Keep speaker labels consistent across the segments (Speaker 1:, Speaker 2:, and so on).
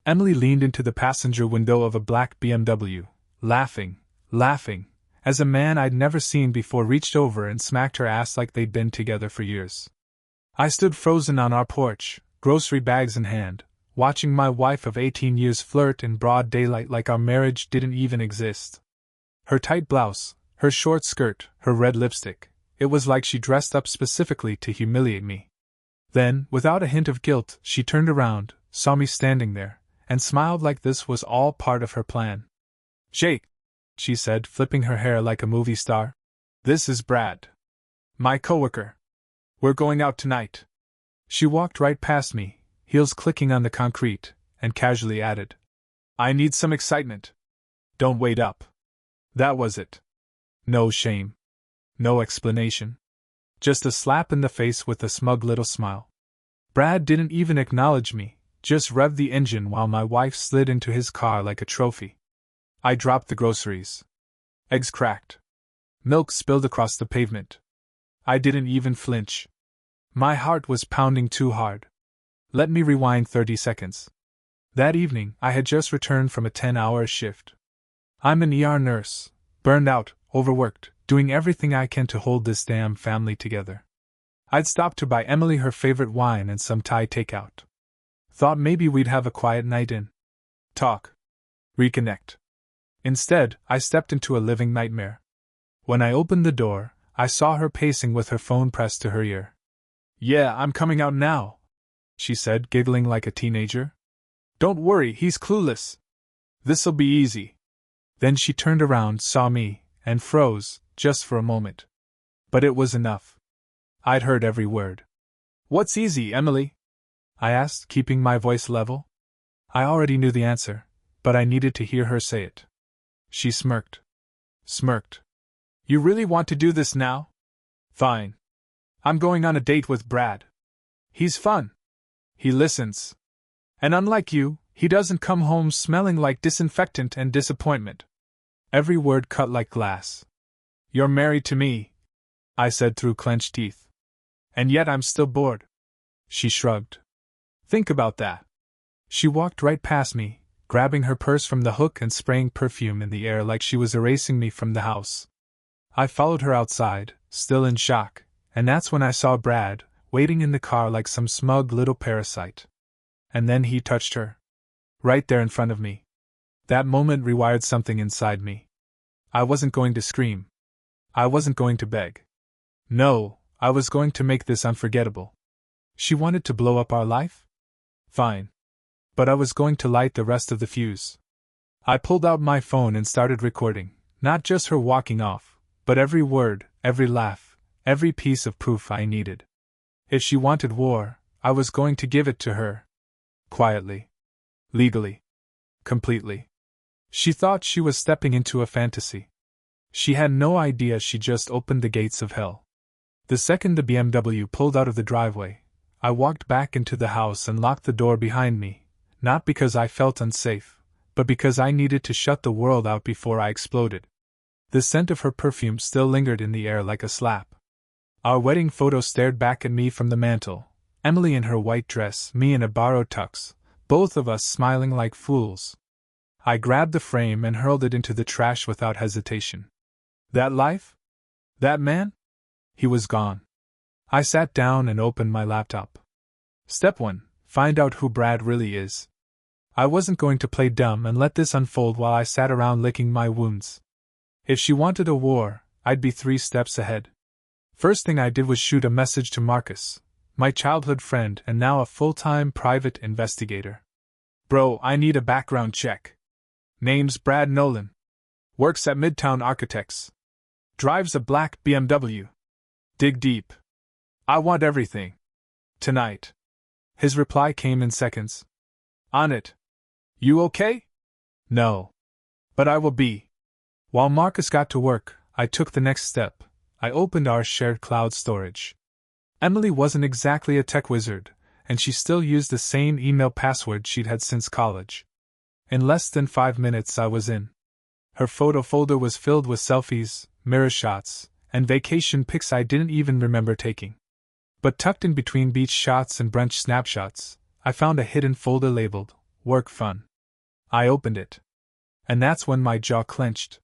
Speaker 1: Emily leaned into the passenger window of a black BMW, laughing, as a man I'd never seen before reached over and smacked her ass like they'd been together for years. I stood frozen on our porch, grocery bags in hand, watching my wife of 18 years flirt in broad daylight like our marriage didn't even exist. Her tight blouse, her short skirt, her red lipstick, it was like she dressed up specifically to humiliate me. Then, without a hint of guilt, she turned around, saw me standing there, and smiled like this was all part of her plan. "Jake," she said, flipping her hair like a movie star. "This is Brad. My coworker. We're going out tonight." She walked right past me, heels clicking on the concrete, and casually added, "I need some excitement. Don't wait up." That was it. No shame. No explanation. Just a slap in the face with a smug little smile. Brad didn't even acknowledge me, just revved the engine while my wife slid into his car like a trophy. I dropped the groceries. Eggs cracked. Milk spilled across the pavement. I didn't even flinch. My heart was pounding too hard. Let me rewind 30 seconds. That evening, I had just returned from a 10-hour shift. I'm an ER nurse, burned out, overworked, doing everything I can to hold this damn family together. I'd stopped to buy Emily her favorite wine and some Thai takeout. Thought maybe we'd have a quiet night in. Talk. Reconnect. Instead, I stepped into a living nightmare. When I opened the door, I saw her pacing with her phone pressed to her ear. "Yeah, I'm coming out now," she said, giggling like a teenager. "Don't worry, he's clueless. This'll be easy." Then she turned around, saw me, and froze, just for a moment. But it was enough. I'd heard every word. "What's easy, Emily?" I asked, keeping my voice level. I already knew the answer, but I needed to hear her say it. She smirked. "You really want to do this now? Fine. I'm going on a date with Brad. He's fun. He listens. And unlike you, he doesn't come home smelling like disinfectant and disappointment." Every word cut like glass. "You're married to me," I said through clenched teeth. "And yet I'm still bored." She shrugged. "Think about that." She walked right past me, grabbing her purse from the hook and spraying perfume in the air like she was erasing me from the house. I followed her outside, still in shock, and that's when I saw Brad, waiting in the car like some smug little parasite. And then he touched her. Right there in front of me. That moment rewired something inside me. I wasn't going to scream. I wasn't going to beg. No, I was going to make this unforgettable. She wanted to blow up our life? Fine. But I was going to light the rest of the fuse. I pulled out my phone and started recording, not just her walking off, but every word, every laugh, every piece of proof I needed. If she wanted war, I was going to give it to her. Quietly. Legally. Completely. She thought she was stepping into a fantasy. She had no idea she just opened the gates of hell. The second the BMW pulled out of the driveway, I walked back into the house and locked the door behind me, not because I felt unsafe, but because I needed to shut the world out before I exploded. The scent of her perfume still lingered in the air like a slap. Our wedding photo stared back at me from the mantel, Emily in her white dress, me in a borrowed tux, both of us smiling like fools. I grabbed the frame and hurled it into the trash without hesitation. That life? That man? He was gone. I sat down and opened my laptop. Step 1. Find out who Brad really is. I wasn't going to play dumb and let this unfold while I sat around licking my wounds. If she wanted a war, I'd be 3 steps ahead. First thing I did was shoot a message to Marcus, my childhood friend and now a full-time private investigator. Bro, I need a background check. Name's Brad Nolan. Works at Midtown Architects. Drives a black BMW. Dig deep. I want everything. Tonight. His reply came in seconds. On it. You okay? No. But I will be. While Marcus got to work, I took the next step. I opened our shared cloud storage. Emily wasn't exactly a tech wizard, and she still used the same email password she'd had since college. In less than 5 minutes I was in. Her photo folder was filled with selfies, mirror shots, and vacation pics I didn't even remember taking. But tucked in between beach shots and brunch snapshots, I found a hidden folder labeled work fun. I opened it. And that's when my jaw clenched.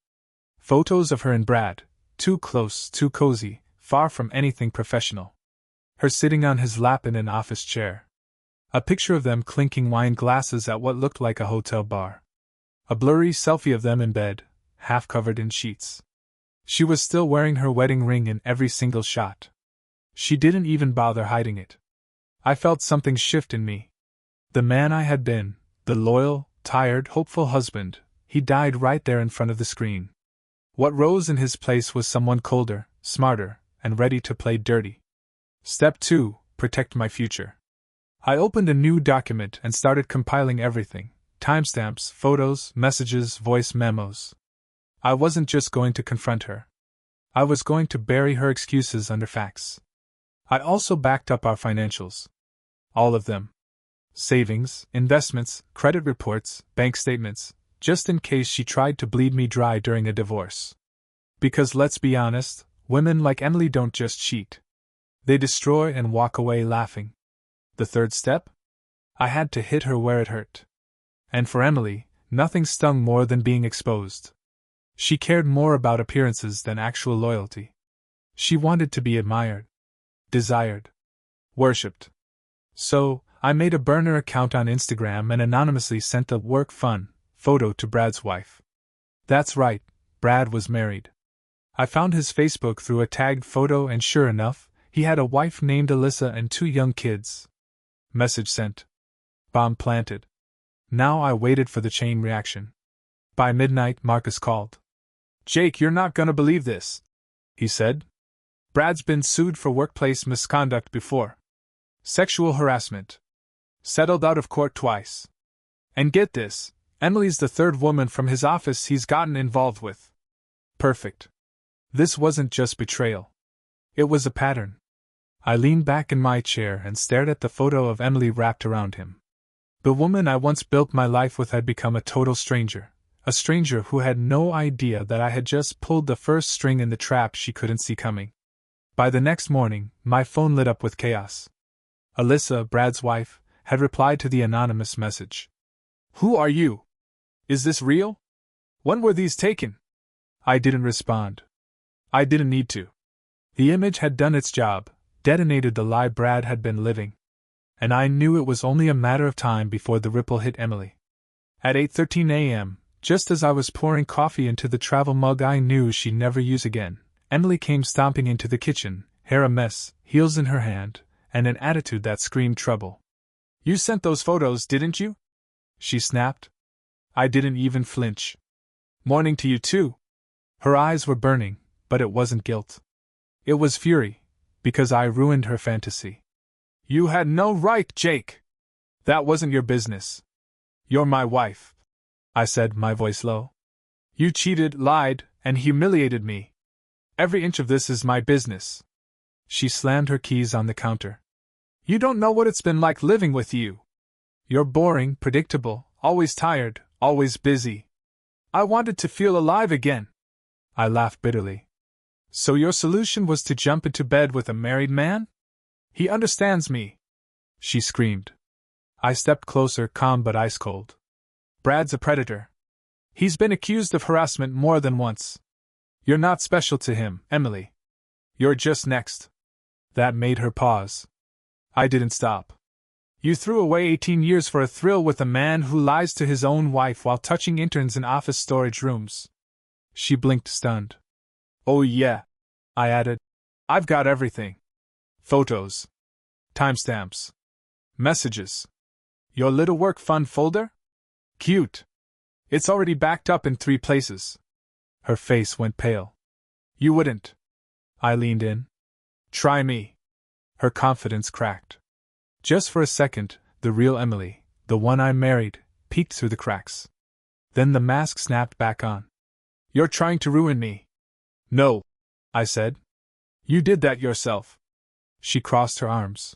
Speaker 1: Photos of her and Brad, too close, too cozy, far from anything professional. Her sitting on his lap in an office chair. A picture of them clinking wine glasses at what looked like a hotel bar. A blurry selfie of them in bed, half covered in sheets. She was still wearing her wedding ring in every single shot. She didn't even bother hiding it. I felt something shift in me. The man I had been, the loyal, tired, hopeful husband, he died right there in front of the screen. What rose in his place was someone colder, smarter, and ready to play dirty. Step 2: protect my future. I opened a new document and started compiling everything: timestamps, photos, messages, voice memos. I wasn't just going to confront her. I was going to bury her excuses under facts. I also backed up our financials. All of them. Savings, investments, credit reports, bank statements, just in case she tried to bleed me dry during a divorce. Because let's be honest, women like Emily don't just cheat. They destroy and walk away laughing. The third step? I had to hit her where it hurt. And for Emily, nothing stung more than being exposed. She cared more about appearances than actual loyalty. She wanted to be admired, desired, worshipped. So, I made a burner account on Instagram and anonymously sent the work fun photo to Brad's wife. That's right, Brad was married. I found his Facebook through a tagged photo and sure enough, he had a wife named Alyssa and 2 young kids. Message sent. Bomb planted. Now I waited for the chain reaction. By midnight, Marcus called. "Jake, you're not gonna believe this," he said. "Brad's been sued for workplace misconduct before. Sexual harassment. Settled out of court twice. And get this, Emily's the 3rd woman from his office he's gotten involved with." Perfect. This wasn't just betrayal. It was a pattern. I leaned back in my chair and stared at the photo of Emily wrapped around him. The woman I once built my life with had become a total stranger, a stranger who had no idea that I had just pulled the first string in the trap she couldn't see coming. By the next morning, my phone lit up with chaos. Alyssa, Brad's wife, had replied to the anonymous message. "Who are you? Is this real? When were these taken?" I didn't respond. I didn't need to. The image had done its job, detonated the lie Brad had been living. And I knew it was only a matter of time before the ripple hit Emily. At 8:13 a.m., just as I was pouring coffee into the travel mug I knew she'd never use again, Emily came stomping into the kitchen, hair a mess, heels in her hand, and an attitude that screamed trouble. "You sent those photos, didn't you?" she snapped. I didn't even flinch. "Morning to you too." Her eyes were burning, but it wasn't guilt. It was fury, because I ruined her fantasy. "You had no right, Jake. That wasn't your business. You're my wife," I said, my voice low. "You cheated, lied, and humiliated me. Every inch of this is my business." She slammed her keys on the counter. "You don't know what it's been like living with you. You're boring, predictable, always tired, always busy. I wanted to feel alive again." I laughed bitterly. "So your solution was to jump into bed with a married man? He understands me," she screamed. I stepped closer, calm but ice cold. "Brad's a predator. He's been accused of harassment more than once. You're not special to him, Emily. You're just next." That made her pause. I didn't stop. "You threw away 18 years for a thrill with a man who lies to his own wife while touching interns in office storage rooms." She blinked, stunned. "Oh yeah," I added. "I've got everything. Photos. Timestamps. Messages. Your little work fun folder? Cute. It's already backed up in 3 places." Her face went pale. "You wouldn't." I leaned in. "Try me." Her confidence cracked. Just for a second, the real Emily, the one I married, peeked through the cracks. Then the mask snapped back on. "You're trying to ruin me." "No," I said. "You did that yourself." She crossed her arms.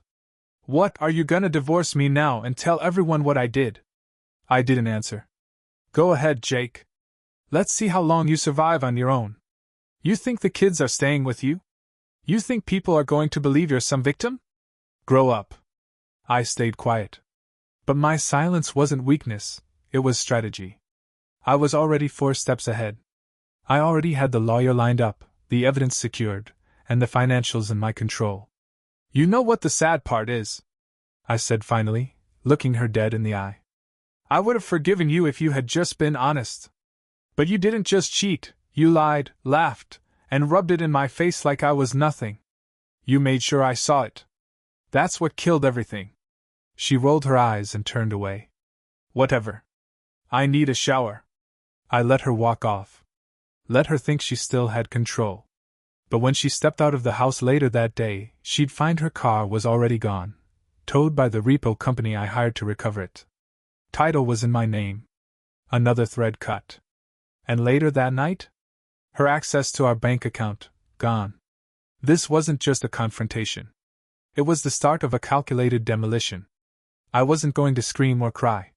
Speaker 1: "What, are you gonna divorce me now and tell everyone what I did?" I didn't answer. "Go ahead, Jake. Let's see how long you survive on your own. You think the kids are staying with you? You think people are going to believe you're some victim? Grow up." I stayed quiet. But my silence wasn't weakness, it was strategy. I was already 4 steps ahead. I already had the lawyer lined up, the evidence secured, and the financials in my control. You know what the sad part is? I said finally, looking her dead in the eye. I would have forgiven you if you had just been honest. But you didn't just cheat, you lied, laughed, and rubbed it in my face like I was nothing. You made sure I saw it. That's what killed everything. She rolled her eyes and turned away. Whatever. I need a shower. I let her walk off. Let her think she still had control. But when she stepped out of the house later that day, she'd find her car was already gone, towed by the repo company I hired to recover it. Title was in my name. Another thread cut. And later that night? Her access to our bank account, gone. This wasn't just a confrontation. It was the start of a calculated demolition. I wasn't going to scream or cry.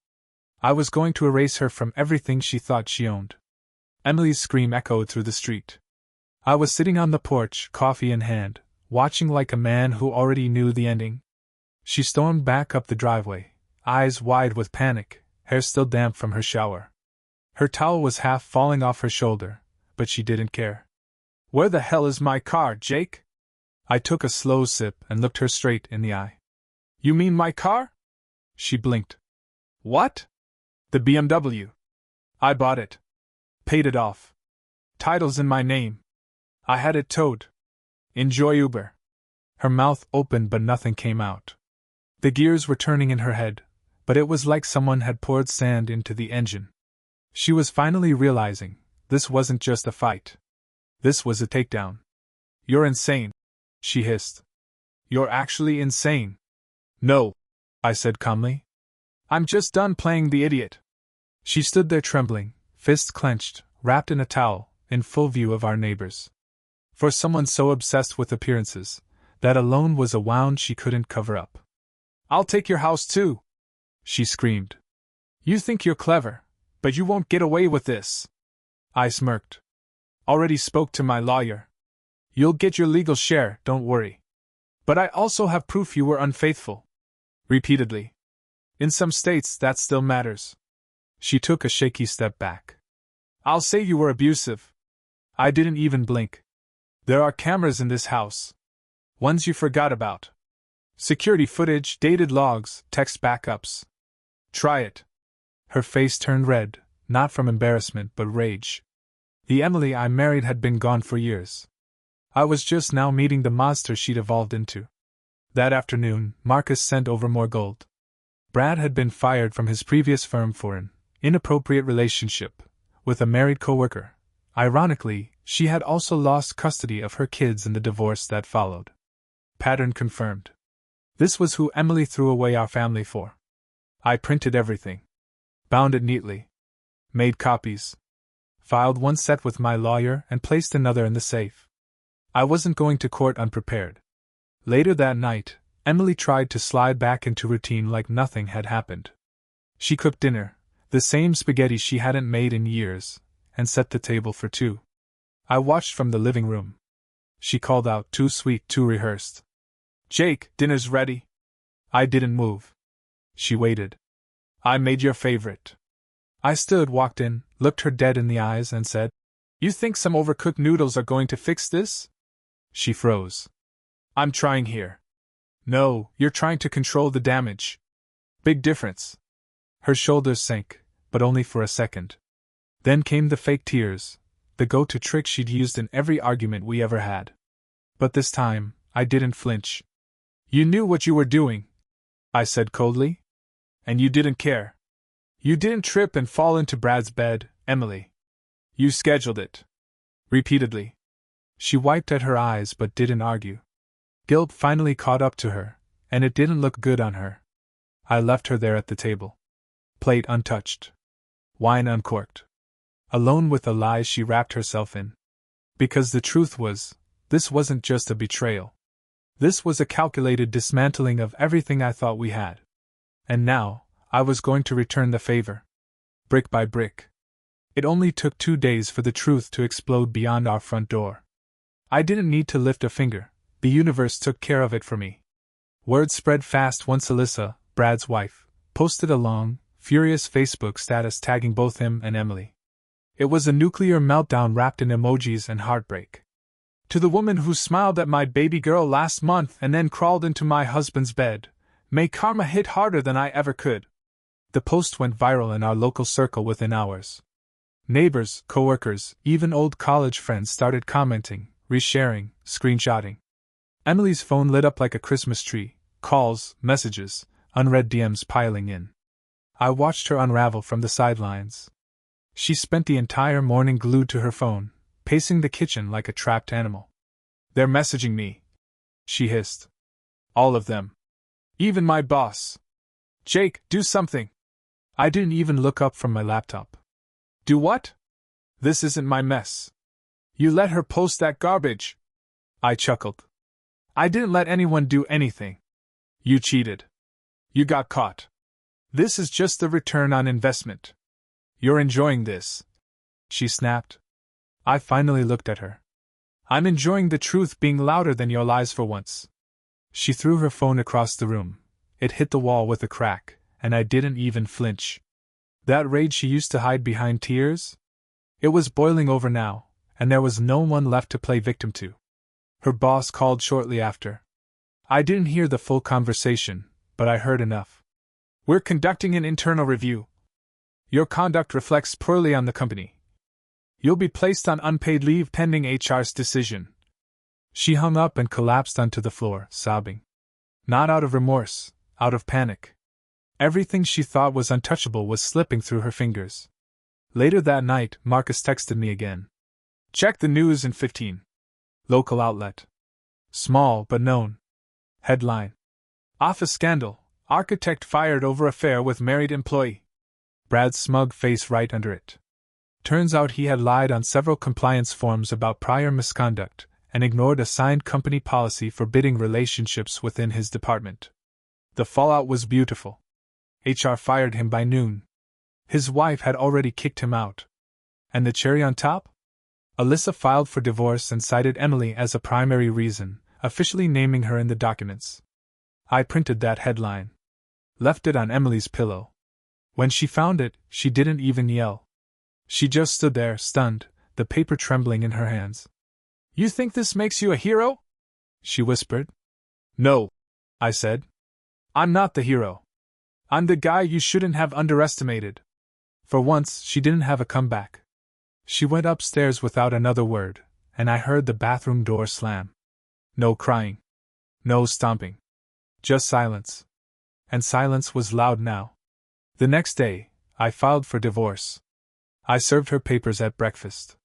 Speaker 1: I was going to erase her from everything she thought she owned. Emily's scream echoed through the street. I was sitting on the porch, coffee in hand, watching like a man who already knew the ending. She stormed back up the driveway, eyes wide with panic, hair still damp from her shower. Her towel was half falling off her shoulder, but she didn't care. Where the hell is my car, Jake? I took a slow sip and looked her straight in the eye. You mean my car? She blinked. What? The BMW. I bought it. Paid it off. Title's in my name. I had it towed. Enjoy Uber. Her mouth opened but nothing came out. The gears were turning in her head, but it was like someone had poured sand into the engine. She was finally realizing, this wasn't just a fight. This was a takedown. You're insane, she hissed. You're actually insane. No, I said calmly. I'm just done playing the idiot. She stood there trembling, fists clenched, wrapped in a towel, in full view of our neighbors. For someone so obsessed with appearances, that alone was a wound she couldn't cover up. I'll take your house too, she screamed. You think you're clever, but you won't get away with this. I smirked. Already spoke to my lawyer. You'll get your legal share, don't worry. But I also have proof you were unfaithful. Repeatedly. In some states, that still matters. She took a shaky step back. I'll say you were abusive. I didn't even blink. There are cameras in this house. Ones you forgot about. Security footage, dated logs, text backups. Try it. Her face turned red, not from embarrassment but rage. The Emily I married had been gone for years. I was just now meeting the monster she'd evolved into. That afternoon, Marcus sent over more gold. Brad had been fired from his previous firm for an inappropriate relationship with a married coworker. Ironically, she had also lost custody of her kids in the divorce that followed. Pattern confirmed. This was who Emily threw away our family for. I printed everything. Bound it neatly. Made copies. Filed one set with my lawyer and placed another in the safe. I wasn't going to court unprepared. Later that night, Emily tried to slide back into routine like nothing had happened. She cooked dinner, the same spaghetti she hadn't made in years, and set the table for 2. I watched from the living room. She called out, too sweet, too rehearsed. Jake, dinner's ready. I didn't move. She waited. I made your favorite. I stood, walked in, looked her dead in the eyes and said, You think some overcooked noodles are going to fix this? She froze. I'm trying here. No, you're trying to control the damage. Big difference. Her shoulders sank, but only for a second. Then came the fake tears, the go-to trick she'd used in every argument we ever had. But this time, I didn't flinch. You knew what you were doing, I said coldly. And you didn't care. You didn't trip and fall into Brad's bed, Emily. You scheduled it. Repeatedly. She wiped at her eyes but didn't argue. Guilt finally caught up to her, and it didn't look good on her. I left her there at the table. Plate untouched. Wine uncorked. Alone with the lies she wrapped herself in. Because the truth was, this wasn't just a betrayal. This was a calculated dismantling of everything I thought we had. And now, I was going to return the favor. Brick by brick. It only took 2 days for the truth to explode beyond our front door. I didn't need to lift a finger, the universe took care of it for me. Word spread fast once Alyssa, Brad's wife, posted a long, furious Facebook status tagging both him and Emily. It was a nuclear meltdown wrapped in emojis and heartbreak. To the woman who smiled at my baby girl last month and then crawled into my husband's bed, may karma hit harder than I ever could. The post went viral in our local circle within hours. Neighbors, coworkers, even old college friends started commenting, resharing, screenshotting. Emily's phone lit up like a Christmas tree, calls, messages, unread DMs piling in. I watched her unravel from the sidelines. She spent the entire morning glued to her phone, pacing the kitchen like a trapped animal. "They're messaging me," she hissed. "All of them. Even my boss. Jake, do something." I didn't even look up from my laptop. "Do what?" "This isn't my mess. You let her post that garbage." I chuckled. "I didn't let anyone do anything. You cheated. You got caught. This is just the return on investment. You're enjoying this," she snapped. I finally looked at her. "I'm enjoying the truth being louder than your lies for once." She threw her phone across the room. It hit the wall with a crack, and I didn't even flinch. That rage she used to hide behind tears? It was boiling over now, and there was no one left to play victim to. Her boss called shortly after. I didn't hear the full conversation, but I heard enough. "We're conducting an internal review. Your conduct reflects poorly on the company. You'll be placed on unpaid leave pending HR's decision." She hung up and collapsed onto the floor, sobbing. Not out of remorse, out of panic. Everything she thought was untouchable was slipping through her fingers. Later that night, Marcus texted me again. "Check the news in 15. Local outlet. Small but known. Headline: Office scandal. Architect fired over affair with married employee." Brad's smug face right under it. Turns out he had lied on several compliance forms about prior misconduct and ignored a signed company policy forbidding relationships within his department. The fallout was beautiful. HR fired him by noon. His wife had already kicked him out. And the cherry on top? Alyssa filed for divorce and cited Emily as a primary reason, officially naming her in the documents. I printed that headline. Left it on Emily's pillow. When she found it, she didn't even yell. She just stood there, stunned, the paper trembling in her hands. "You think this makes you a hero?" she whispered. "No," I said. "I'm not the hero. I'm the guy you shouldn't have underestimated." For once, she didn't have a comeback. She went upstairs without another word, and I heard the bathroom door slam. No crying. No stomping. Just silence. And silence was loud now. The next day, I filed for divorce. I served her papers at breakfast.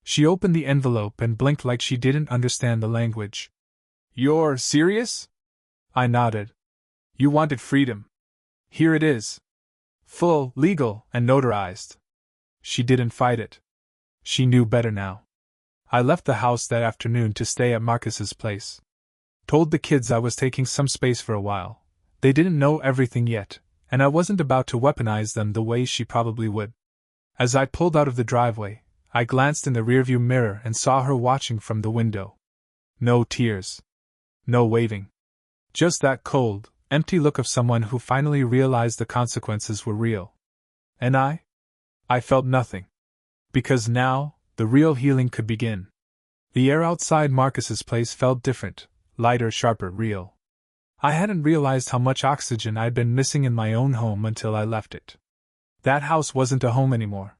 Speaker 1: She opened the envelope and blinked like she didn't understand the language. "You're serious?" I nodded. "You wanted freedom. Here it is. Full, legal, and notarized." She didn't fight it. She knew better now. I left the house that afternoon to stay at Marcus's place. Told the kids I was taking some space for a while. They didn't know everything yet, and I wasn't about to weaponize them the way she probably would. As I pulled out of the driveway, I glanced in the rearview mirror and saw her watching from the window. No tears. No waving. Just that cold, empty look of someone who finally realized the consequences were real. And I felt nothing. Because now, the real healing could begin. The air outside Marcus's place felt different, lighter, sharper, real. I hadn't realized how much oxygen I'd been missing in my own home until I left it. That house wasn't a home anymore.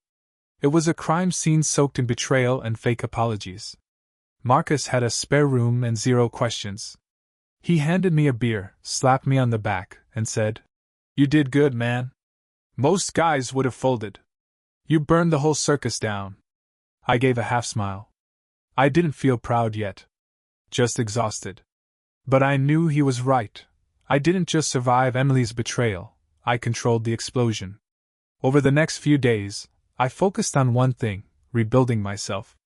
Speaker 1: It was a crime scene soaked in betrayal and fake apologies. Marcus had a spare room and zero questions. He handed me a beer, slapped me on the back, and said, "You did good, man. Most guys would have folded. You burned the whole circus down." I gave a half smile. I didn't feel proud yet. Just exhausted. But I knew he was right. I didn't just survive Emily's betrayal, I controlled the explosion. Over the next few days, I focused on one thing: rebuilding myself.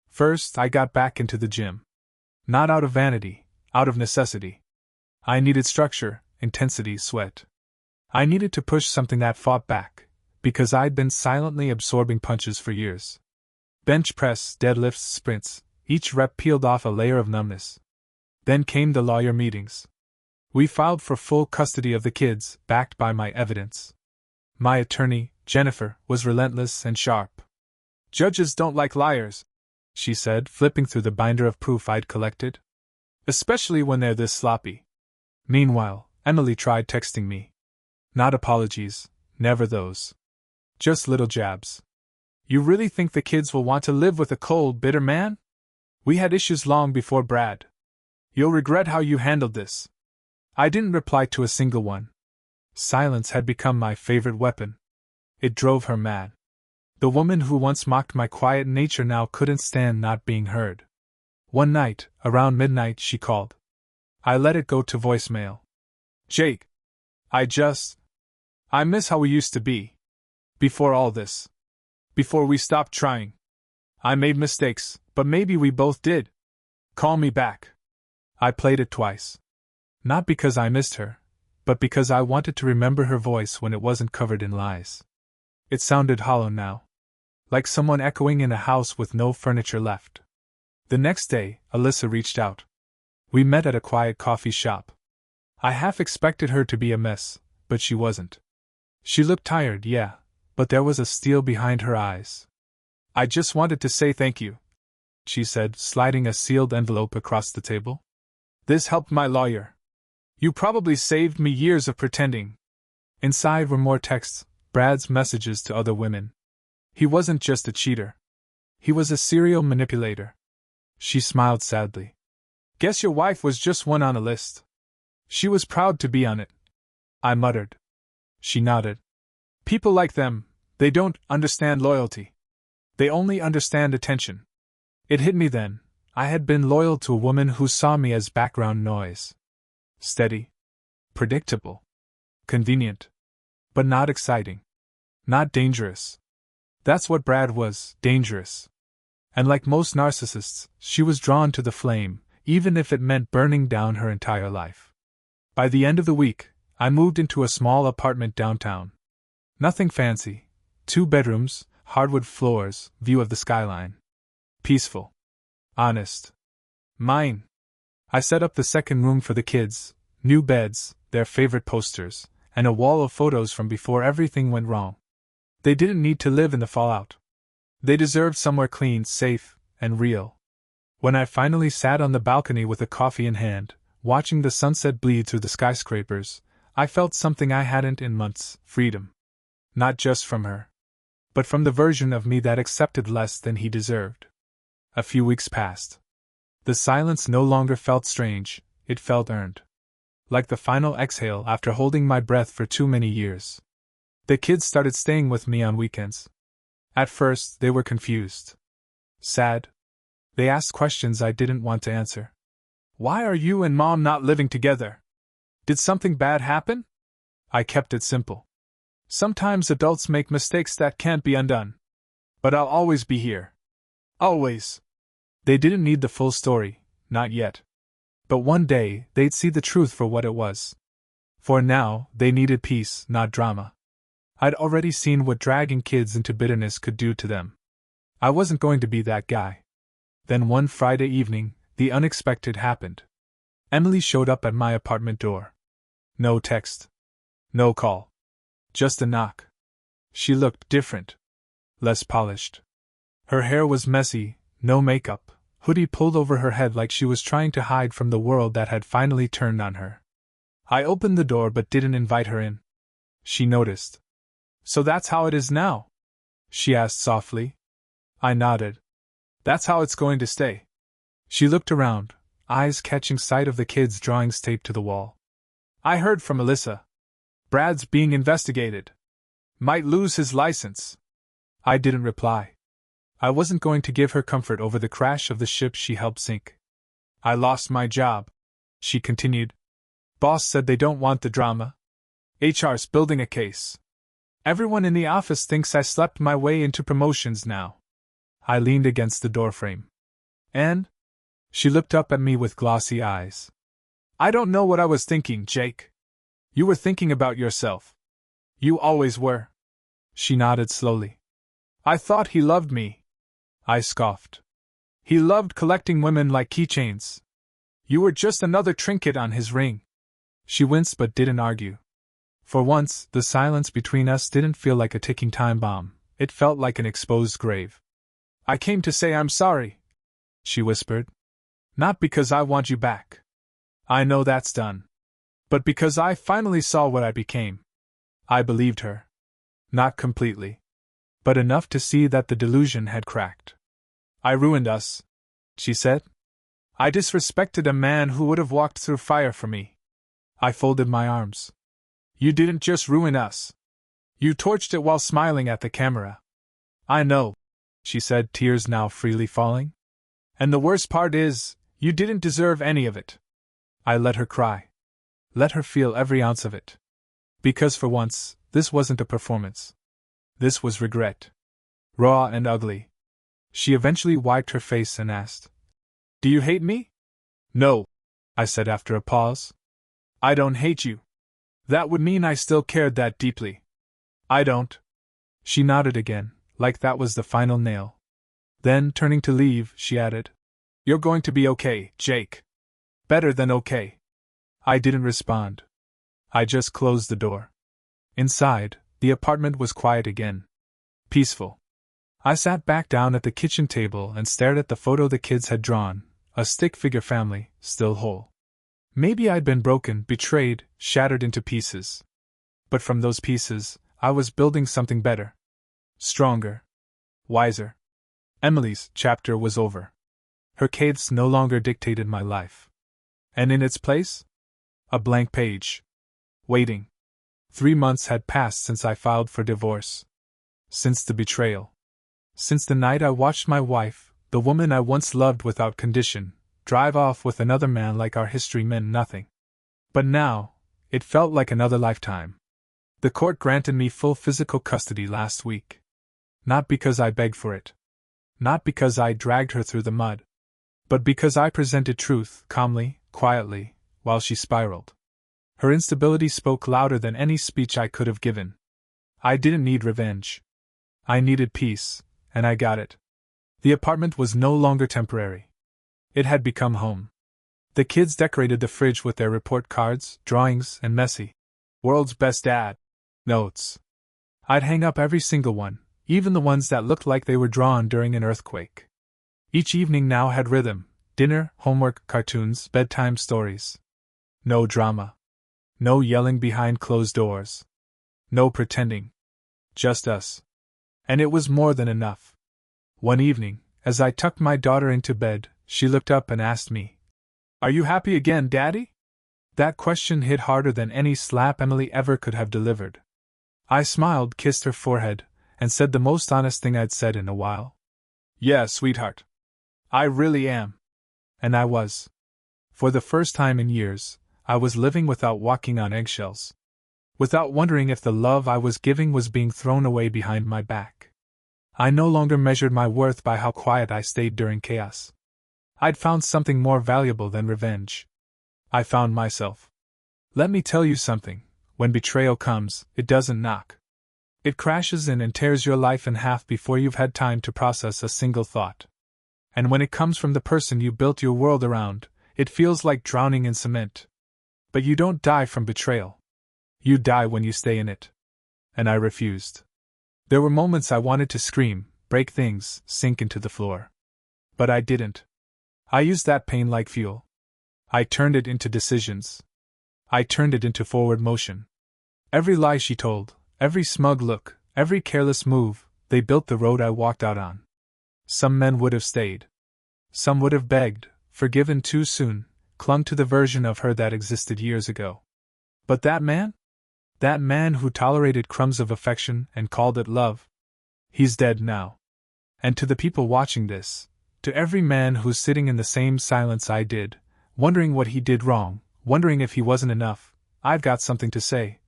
Speaker 1: First, I got back into the gym. Not out of vanity, out of necessity. I needed structure, intensity, sweat. I needed to push something that fought back, because I'd been silently absorbing punches for years. Bench press, deadlifts, sprints, each rep peeled off a layer of numbness. Then came the lawyer meetings. We filed for full custody of the kids, backed by my evidence. My attorney, Jennifer, was relentless and sharp. "Judges don't like liars," she said, flipping through the binder of proof I'd collected. "Especially when they're this sloppy." Meanwhile, Emily tried texting me. Not apologies, never those. Just little jabs. "You really think the kids will want to live with a cold, bitter man? We had issues long before Brad. You'll regret how you handled this." I didn't reply to a single one. Silence had become my favorite weapon. It drove her mad. The woman who once mocked my quiet nature now couldn't stand not being heard. One night, around midnight, she called. I let it go to voicemail. "Jake. I miss how we used to be. Before all this. Before we stopped trying. I made mistakes, but maybe we both did. Call me back." I played it twice. Not because I missed her, but because I wanted to remember her voice when it wasn't covered in lies. It sounded hollow now. Like someone echoing in a house with no furniture left. The next day, Alyssa reached out. We met at a quiet coffee shop. I half expected her to be a mess, but she wasn't. She looked tired, yeah, but there was a steel behind her eyes. "I just wanted to say thank you," she said, sliding a sealed envelope across the table. "This helped my lawyer. You probably saved me years of pretending." Inside were more texts, Brad's messages to other women. He wasn't just a cheater. He was a serial manipulator. She smiled sadly. "Guess your wife was just one on a list." "She was proud to be on it," I muttered. She nodded. "People like them, they don't understand loyalty. They only understand attention." It hit me then. I had been loyal to a woman who saw me as background noise. Steady. Predictable. Convenient. But not exciting. Not dangerous. That's what Brad was, dangerous. And like most narcissists, she was drawn to the flame, even if it meant burning down her entire life. By the end of the week, I moved into a small apartment downtown. Nothing fancy. 2 bedrooms, hardwood floors, view of the skyline. Peaceful. Honest. Mine. I set up the second room for the kids, new beds, their favorite posters, and a wall of photos from before everything went wrong. They didn't need to live in the fallout. They deserved somewhere clean, safe, and real. When I finally sat on the balcony with a coffee in hand, watching the sunset bleed through the skyscrapers, I felt something I hadn't in months: freedom. Not just from her, but from the version of me that accepted less than he deserved. A few weeks passed. The silence no longer felt strange, it felt earned. Like the final exhale after holding my breath for too many years. The kids started staying with me on weekends. At first, they were confused. Sad. They asked questions I didn't want to answer. "Why are you and Mom not living together? Did something bad happen?" I kept it simple. "Sometimes adults make mistakes that can't be undone. But I'll always be here. Always." They didn't need the full story, not yet. But one day, they'd see the truth for what it was. For now, they needed peace, not drama. I'd already seen what dragging kids into bitterness could do to them. I wasn't going to be that guy. Then one Friday evening, the unexpected happened. Emily showed up at my apartment door. No text. No call. Just a knock. She looked different. Less polished. Her hair was messy, no makeup, hoodie pulled over her head like she was trying to hide from the world that had finally turned on her. I opened the door but didn't invite her in. She noticed. "So that's how it is now?" she asked softly. I nodded. "That's how it's going to stay." She looked around, eyes catching sight of the kids' drawings taped to the wall. "I heard from Alyssa. Brad's being investigated. Might lose his license." I didn't reply. I wasn't going to give her comfort over the crash of the ship she helped sink. "I lost my job," she continued. "Boss said they don't want the drama. HR's building a case. Everyone in the office thinks I slept my way into promotions now." I leaned against the doorframe. "And?" She looked up at me with glossy eyes. "I don't know what I was thinking, Jake. You were thinking about yourself. You always were." She nodded slowly. "I thought he loved me." I scoffed. "He loved collecting women like keychains. You were just another trinket on his ring." She winced but didn't argue. For once, the silence between us didn't feel like a ticking time bomb, it felt like an exposed grave. I came to say I'm sorry, she whispered. Not because I want you back. I know that's done. But because I finally saw what I became. I believed her. Not completely. But enough to see that the delusion had cracked. I ruined us, she said. I disrespected a man who would have walked through fire for me. I folded my arms. You didn't just ruin us. You torched it while smiling at the camera. I know, she said, tears now freely falling. And the worst part is, you didn't deserve any of it. I let her cry. Let her feel every ounce of it. Because for once, this wasn't a performance. This was regret. Raw and ugly. She eventually wiped her face and asked, Do you hate me? No, I said after a pause. I don't hate you. That would mean I still cared that deeply. I don't. She nodded again, like that was the final nail. Then, turning to leave, she added, You're going to be okay, Jake. Better than okay. I didn't respond. I just closed the door. Inside, the apartment was quiet again. Peaceful. I sat back down at the kitchen table and stared at the photo the kids had drawn, a stick-figure family, still whole. Maybe I'd been broken, betrayed, shattered into pieces. But from those pieces, I was building something better. Stronger. Wiser. Emily's chapter was over. Her case no longer dictated my life. And in its place? A blank page. Waiting. 3 months had passed since I filed for divorce. Since the betrayal. Since the night I watched my wife, the woman I once loved without condition, drive off with another man like our history meant nothing. But now, it felt like another lifetime. The court granted me full physical custody last week. Not because I begged for it. Not because I dragged her through the mud. But because I presented truth, calmly, quietly, while she spiraled. Her instability spoke louder than any speech I could have given. I didn't need revenge. I needed peace, and I got it. The apartment was no longer temporary. It had become home. The kids decorated the fridge with their report cards, drawings, and messy "World's Best Dad" notes. I'd hang up every single one, even the ones that looked like they were drawn during an earthquake. Each evening now had rhythm: dinner, homework, cartoons, bedtime stories. No drama. No yelling behind closed doors. No pretending. Just us. And it was more than enough. One evening, as I tucked my daughter into bed, she looked up and asked me, Are you happy again, Daddy? That question hit harder than any slap Emily ever could have delivered. I smiled, kissed her forehead, and said the most honest thing I'd said in a while. Yeah, sweetheart. I really am. And I was. For the first time in years, I was living without walking on eggshells. Without wondering if the love I was giving was being thrown away behind my back. I no longer measured my worth by how quiet I stayed during chaos. I'd found something more valuable than revenge. I found myself. Let me tell you something, when betrayal comes, it doesn't knock. It crashes in and tears your life in half before you've had time to process a single thought. And when it comes from the person you built your world around, it feels like drowning in cement. But you don't die from betrayal. You die when you stay in it. And I refused. There were moments I wanted to scream, break things, sink into the floor. But I didn't. I used that pain like fuel. I turned it into decisions. I turned it into forward motion. Every lie she told, every smug look, every careless move, they built the road I walked out on. Some men would have stayed. Some would have begged, forgiven too soon, clung to the version of her that existed years ago. But that man? That man who tolerated crumbs of affection and called it love? He's dead now. And to the people watching this, to every man who's sitting in the same silence I did, wondering what he did wrong, wondering if he wasn't enough, I've got something to say.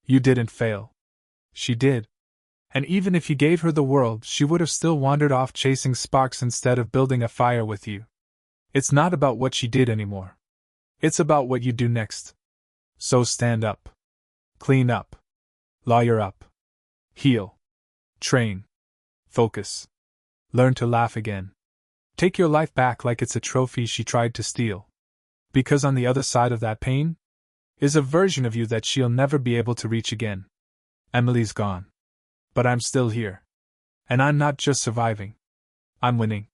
Speaker 1: You didn't fail. She did. And even if you gave her the world, she would have still wandered off chasing sparks instead of building a fire with you. It's not about what she did anymore. It's about what you do next. So stand up. Clean up. Lawyer up. Heal. Train. Focus. Learn to laugh again. Take your life back like it's a trophy she tried to steal. Because on the other side of that pain, is a version of you that she'll never be able to reach again. Emily's gone. But I'm still here. And I'm not just surviving. I'm winning.